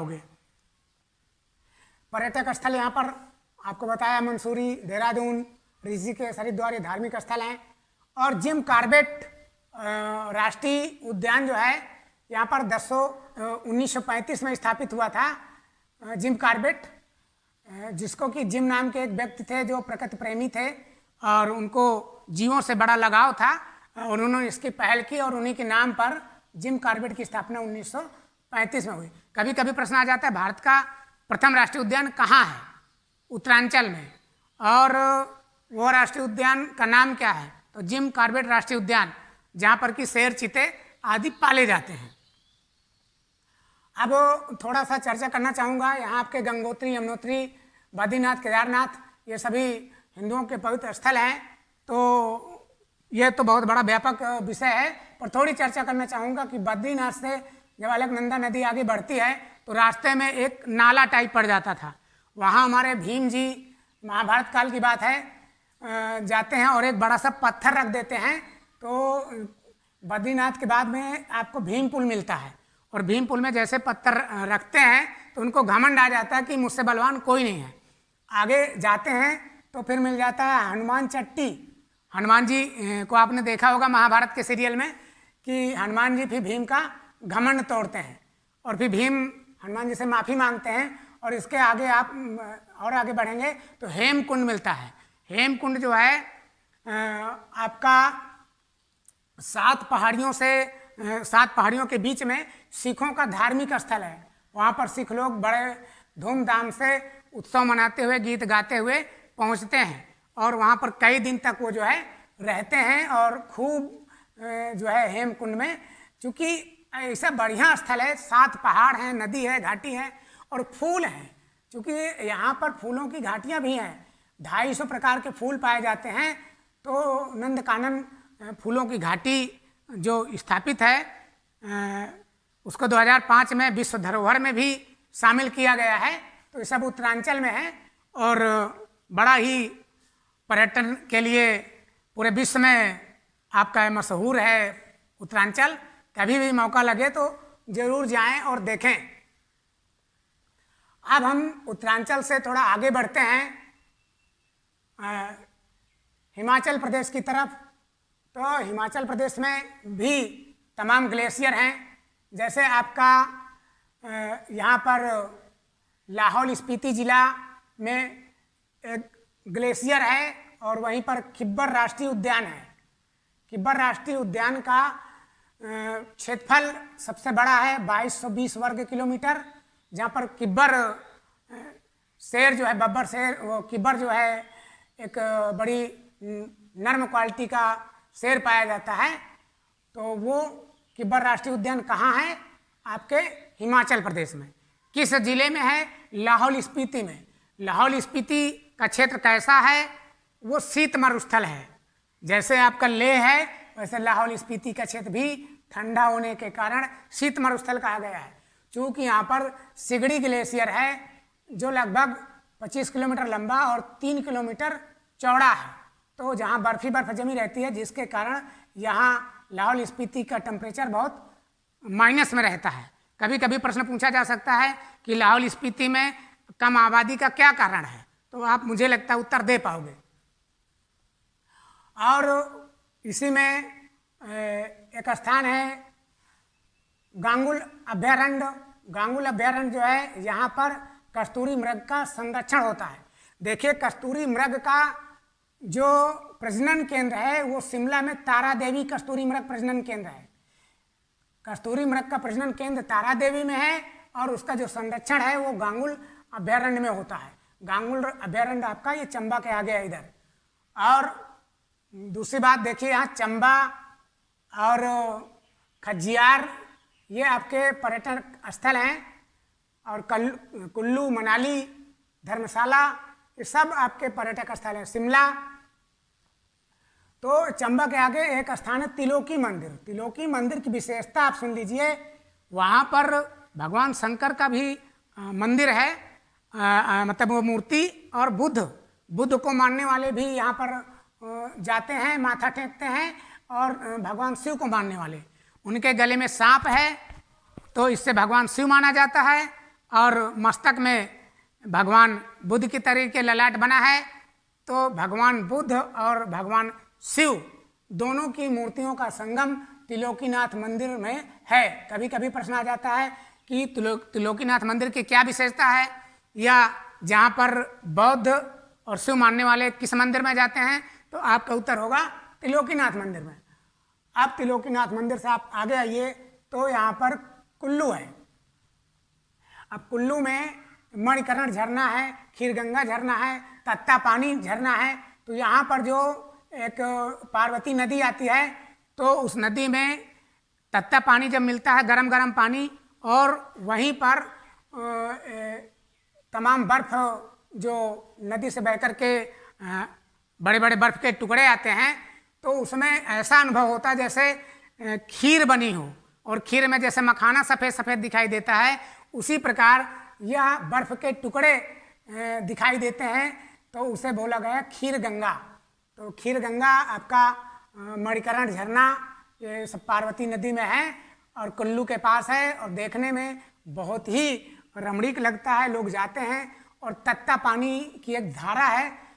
होगे। पर्यटक स्थल यहाँ पर आपको बताया, मंसूरी, देहरादून, ऋषिकेश, हरिद्वार, ये धार्मिक स्थल हैं। और जिम कॉर्बेट राष्ट्रीय उद्यान जो है यहाँ पर 1935 में स्थापित हुआ था। जिम कॉर्बेट, जिसको कि जिम नाम के एक व्यक्ति थे जो प्रकृति प्रेमी थे और उनको जीवों से बड़ा लगाव था, और उन्होंने इसकी पहल की और उन्हीं के नाम पर जिम कॉर्बेट की स्थापना 1935 में हुई। कभी कभी प्रश्न आ जाता है भारत का प्रथम राष्ट्रीय उद्यान कहाँ है? उत्तरांचल में। और वो राष्ट्रीय उद्यान का नाम क्या है? तो जिम कॉर्बेट राष्ट्रीय उद्यान, जहाँ पर कि शेर, चीते आदि पाले जाते हैं। अब थोड़ा सा चर्चा करना चाहूँगा। यहाँ आपके गंगोत्री, यमुनोत्री, बद्रीनाथ, केदारनाथ, ये सभी हिंदुओं के पवित्र स्थल हैं। तो ये तो बहुत बड़ा व्यापक विषय है, पर थोड़ी चर्चा करना चाहूँगा कि बद्रीनाथ से जब अलकनंदा नदी आगे बढ़ती है तो रास्ते में एक नाला टाइप पड़ जाता था। वहाँ हमारे भीम जी, महाभारत काल की बात है, जाते हैं और एक बड़ा सा पत्थर रख देते हैं। तो बद्रीनाथ के बाद में आपको भीम पुल मिलता है, और भीम पुल में जैसे पत्थर रखते हैं तो उनको घमंड आ जाता है कि मुझसे बलवान कोई नहीं है। आगे जाते हैं तो फिर मिल जाता है हनुमान चट्टी। हनुमान जी को आपने देखा होगा महाभारत के सीरियल में कि हनुमान जी फिर भीम का घमंड तोड़ते हैं, और फिर भीम हनुमान जी से माफ़ी मांगते हैं। और इसके आगे आप और आगे बढ़ेंगे तो हेमकुंड मिलता है। हेमकुंड जो है आपका 7 पहाड़ियों के बीच में सिखों का धार्मिक स्थल है। वहाँ पर सिख लोग बड़े धूमधाम से उत्सव मनाते हुए, गीत गाते हुए पहुँचते हैं, और वहाँ पर कई दिन तक वो जो है रहते हैं। और खूब जो है हेमकुंड में, चूँकि ऐसा बढ़िया स्थल है, 7 पहाड़ हैं, नदी है, घाटी है और फूल हैं। चूँकि यहाँ पर फूलों की घाटियाँ भी हैं, 250 प्रकार के फूल पाए जाते हैं। तो नंदकानन फूलों की घाटी जो स्थापित है, उसको 2005 में विश्व धरोहर में भी शामिल किया गया है। तो ये सब उत्तरांचल में है और बड़ा ही पर्यटन के लिए पूरे विश्व में आपका मशहूर है उत्तरांचल। कभी भी मौका लगे तो जरूर जाएं और देखें। अब हम उत्तरांचल से थोड़ा आगे बढ़ते हैं हिमाचल प्रदेश की तरफ। तो हिमाचल प्रदेश में भी तमाम ग्लेशियर हैं। जैसे आपका यहाँ पर लाहौल स्पीति ज़िला में एक ग्लेशियर है, और वहीं पर किब्बर राष्ट्रीय उद्यान है। किब्बर राष्ट्रीय उद्यान का क्षेत्रफल सबसे बड़ा है, 2220 वर्ग किलोमीटर, जहाँ पर किब्बर शेर जो है, बब्बर शेर, वो किब्बर जो है एक बड़ी नर्म क्वालिटी का शेर पाया जाता है। तो वो किब्बर राष्ट्रीय उद्यान कहाँ है? आपके हिमाचल प्रदेश में। किस जिले में है? लाहौल स्पीति में। लाहौल स्पीति का क्षेत्र कैसा है? वो शीत मरुस्थल है। जैसे आपका लेह है, वैसे लाहौल स्पीति का क्षेत्र भी ठंडा होने के कारण शीत मरुस्थल कहा गया है। चूँकि यहाँ पर सिगड़ी ग्लेशियर है जो लगभग 25 किलोमीटर लंबा और 3 किलोमीटर चौड़ा है। तो जहाँ बर्फ जमी रहती है, जिसके कारण यहाँ लाहौल स्पीति का टेम्परेचर बहुत माइनस में रहता है। कभी कभी प्रश्न पूछा जा सकता है कि लाहौल स्पीति में कम आबादी का क्या कारण है, तो आप मुझे लगता है उत्तर दे पाओगे। और इसी में एक स्थान है गांगुल अभयारण्य। गांगुल अभयारण्य जो है, यहाँ पर कस्तूरी मृग का संरक्षण होता है। देखिए, कस्तूरी मृग का जो प्रजनन केंद्र है वो शिमला में तारा देवी कस्तूरी मृग प्रजनन केंद्र है। कस्तूरी मृग का प्रजनन केंद्र तारा देवी में है, और उसका जो संरक्षण है वो गांगुल अभयारण्य में होता है। गांगुल अभयारण्य आपका ये चंबा के आगे है इधर। और दूसरी बात देखिए, यहाँ चंबा और खज्जियार ये आपके पर्यटन स्थल हैं, और कुल्लू, मनाली, धर्मशाला, ये सब आपके पर्यटक स्थल हैं। शिमला। तो चंबा के आगे एक स्थान है त्रिलोकी मंदिर। त्रिलोकी मंदिर की विशेषता आप सुन लीजिए। वहाँ पर भगवान शंकर का भी मंदिर है, मतलब वो मूर्ति, और बुद्ध को मानने वाले भी यहाँ पर जाते हैं, माथा टेकते हैं। और भगवान शिव को मानने वाले, उनके गले में सांप है, तो इससे भगवान शिव माना जाता है। और मस्तक में भगवान बुद्ध की तरह के ललाट बना है। तो भगवान बुद्ध और भगवान शिव दोनों की मूर्तियों का संगम त्रिलोकीनाथ मंदिर में है। कभी कभी प्रश्न आ जाता है कि त्रिलोकीनाथ मंदिर की क्या विशेषता है, या जहाँ पर बौद्ध और शिव मानने वाले किस मंदिर में जाते हैं, तो आपका उत्तर होगा त्रिलोकीनाथ मंदिर में। अब त्रिलोकीनाथ मंदिर से आप आगे आइए तो यहाँ पर कुल्लू है। अब कुल्लू में मणिकर्ण झरना है, खीरगंगा झरना है, तत्ता पानी झरना है। तो यहाँ पर जो एक पार्वती नदी आती है, तो उस नदी में तत्ता पानी जब मिलता है, गरम गरम पानी, और वहीं पर तमाम बर्फ जो नदी से बह कर के बड़े बड़े बर्फ के टुकड़े आते हैं, तो उसमें ऐसा अनुभव होता है जैसे खीर बनी हो, और खीर में जैसे मखाना सफ़ेद सफ़ेद दिखाई देता है, उसी प्रकार यह बर्फ के टुकड़े दिखाई देते हैं। तो उसे बोला गया खीर गंगा। तो खीर गंगा आपका मणिकर्ण झरना ये सब पार्वती नदी में है और कुल्लू के पास है, और देखने में बहुत ही रमणीक लगता है। लोग जाते हैं, और तत्ता पानी की एक धारा है